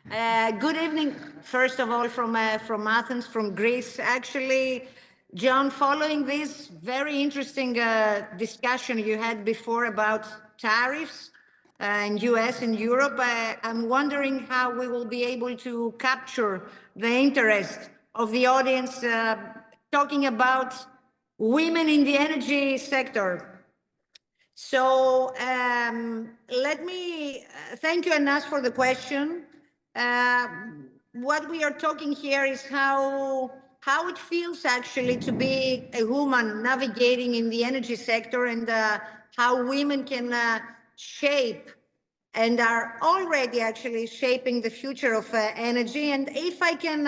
Good evening, first of all, from Athens, from Greece. Actually, John, following this very interesting discussion you had before about tariffs in US and Europe, I'm wondering how we will be able to capture the interest of the audience talking about women in the energy sector. So let me thank you, Anas, for the question. Uh, what we are talking here is how it feels actually to be a woman navigating in the energy sector, and how women can shape and are already actually shaping the future of energy. And if I can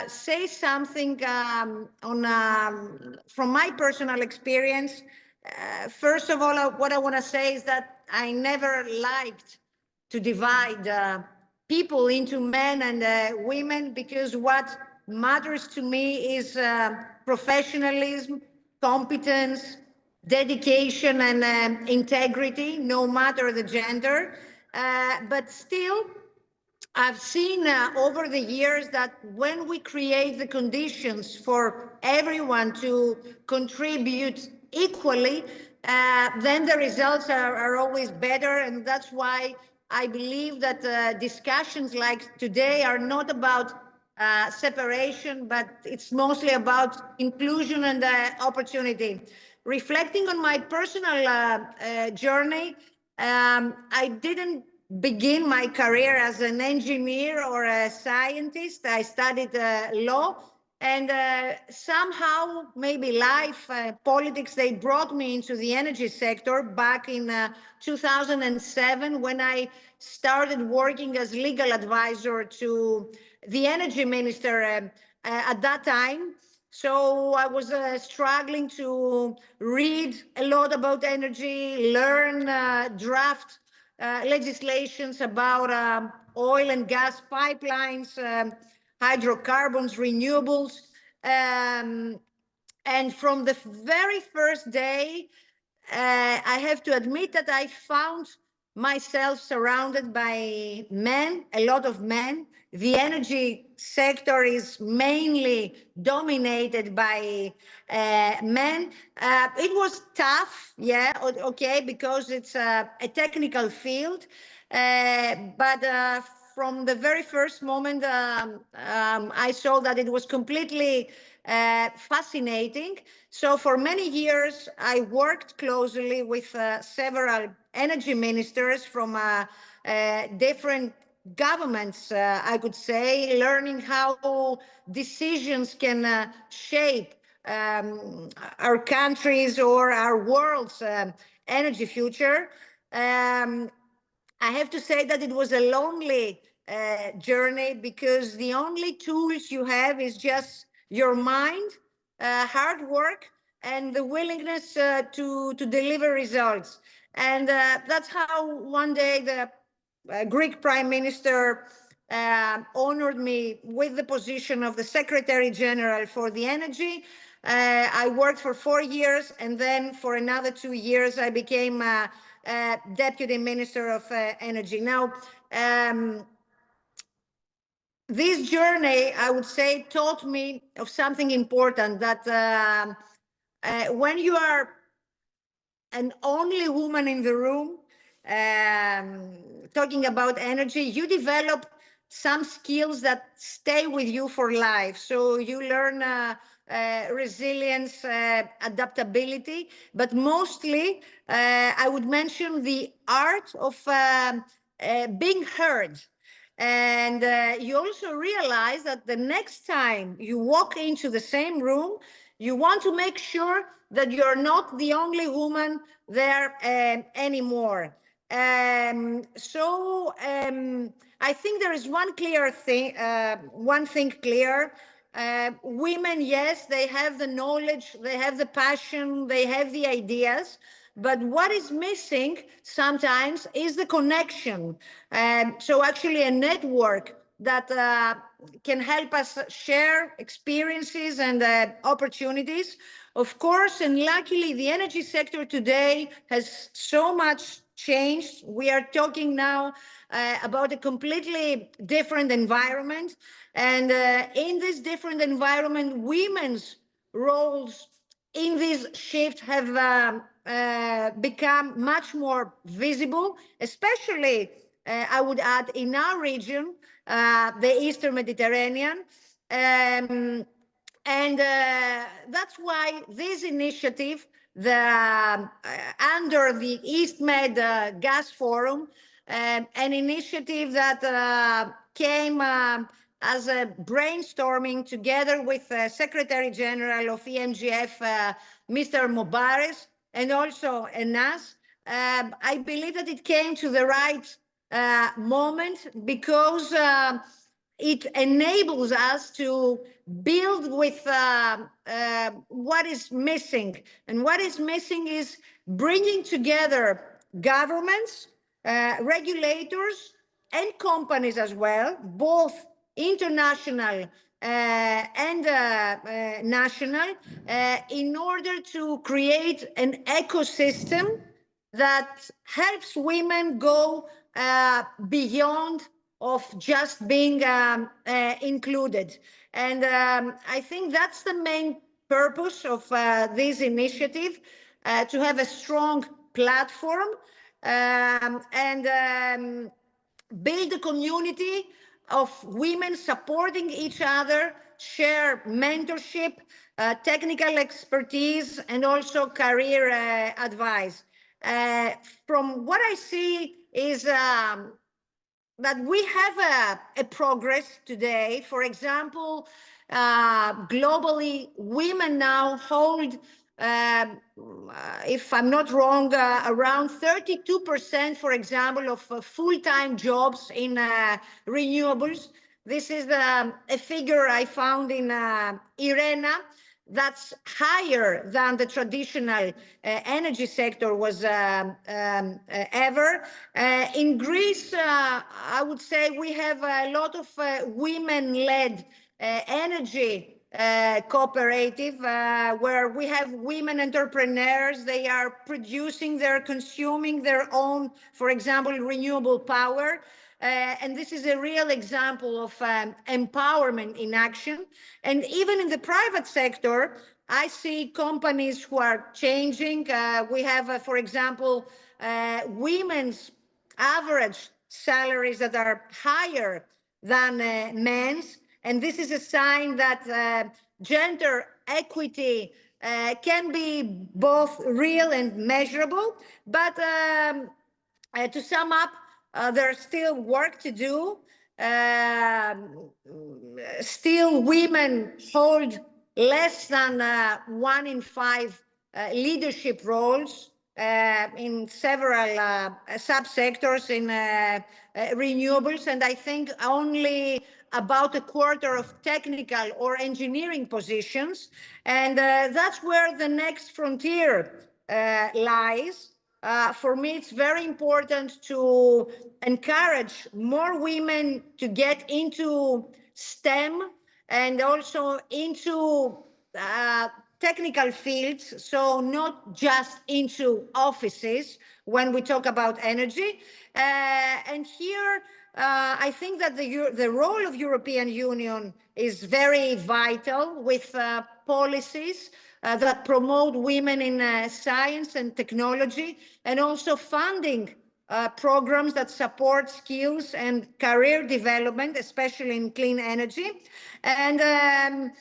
say something from my personal experience, first of all, what I want to say is that I never liked to divide people into men and women, because what matters to me is professionalism, competence, dedication, and integrity, no matter the gender. But still, I've seen over the years that when we create the conditions for everyone to contribute equally, then the results are always better. And that's why I believe that discussions like today are not about separation, but it's mostly about inclusion and opportunity. Reflecting on my personal journey, I didn't begin my career as an engineer or a scientist. I studied law, and somehow maybe life, politics, they brought me into the energy sector back in 2007, when I started working as legal advisor to the energy minister at that time. So I was struggling to read a lot about energy, learn, draft legislations about oil and gas pipelines, hydrocarbons, renewables. And from the very first day, I have to admit that I found myself surrounded by men, a lot of men. The energy sector is mainly dominated by men. It was tough, yeah, okay, because it's a technical field. But from the very first moment, I saw that it was completely fascinating. So for many years, I worked closely with several energy ministers from different governments, I could say, learning how decisions can shape our countries or our world's energy future. I have to say that it was a lonely journey, because the only tools you have is just your mind, hard work, and the willingness to deliver results. And that's how one day the Greek Prime Minister honored me with the position of the Secretary General for the Energy. I worked for 4 years, and then for another 2 years, I became Deputy Minister of Energy. Now, this journey, I would say, taught me of something important, that when you are an only woman in the room talking about energy, you develop some skills that stay with you for life. So you learn resilience, adaptability, but mostly I would mention the art of being heard. And you also realize that the next time you walk into the same room, you want to make sure that you're not the only woman there anymore. So I think there is one clear thing, one thing clear. Women, yes, they have the knowledge, they have the passion, they have the ideas, but what is missing sometimes is the connection. So actually a network that can help us share experiences and opportunities. Of course, and luckily, the energy sector today has so much changed. We are talking now about a completely different environment. And in this different environment, women's roles in this shift have become much more visible, especially, I would add, in our region, the Eastern Mediterranean. And that's why this initiative, under the East Med Gas Forum, an initiative that came as a brainstorming together with Secretary General of EMGF, Mr. Mobares, and also us. I believe that it came to the right moment, because it enables us to build with what is missing. And what is missing is bringing together governments, regulators, and companies as well, both international and national, in order to create an ecosystem that helps women go beyond of just being included. And I think that's the main purpose of this initiative, to have a strong platform, and build a community of women supporting each other, share mentorship, technical expertise, and also career advice. From what I see is that we have a progress today. For example, globally, women now hold, if I'm not wrong, around 32%, for example, of full-time jobs in renewables. This is a figure I found in IRENA. That's higher than the traditional energy sector was ever. In Greece, I would say we have a lot of women-led energy cooperative, where we have women entrepreneurs. They are producing, they're consuming their own, for example, renewable power. And this is a real example of empowerment in action. And even in the private sector, I see companies who are changing. We have, for example, women's average salaries that are higher than men's. And this is a sign that gender equity can be both real and measurable. But to sum up, there's still work to do. Still, women hold less than 1 in 5 leadership roles in several subsectors in renewables, and I think only about a quarter of technical or engineering positions. And that's where the next frontier lies. For me, it's very important to encourage more women to get into STEM and also into technical fields, so not just into offices when we talk about energy. And here, I think that the role of European Union is very vital, with policies that promote women in science and technology, and also funding programs that support skills and career development, especially in clean energy. And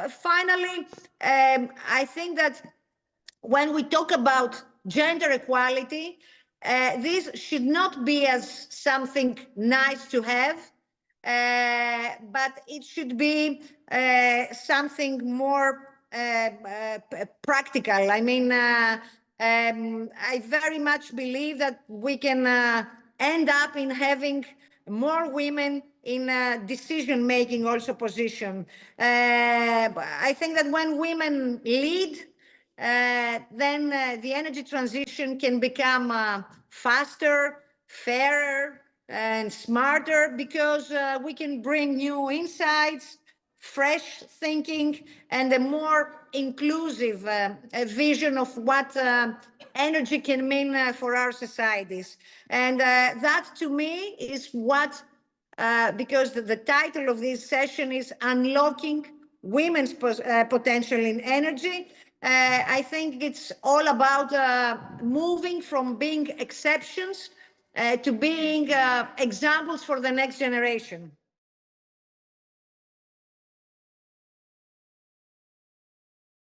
finally, I think that when we talk about gender equality, this should not be as something nice to have, but it should be something more practical. I mean, I very much believe that we can end up in having more women in decision-making also position. I think that when women lead, then the energy transition can become faster, fairer, and smarter, because we can bring new insights, fresh thinking, and a more inclusive vision of what energy can mean for our societies. And that to me is what, because the title of this session is Unlocking Women's Potential in Energy. I think it's all about moving from being exceptions to being examples for the next generation.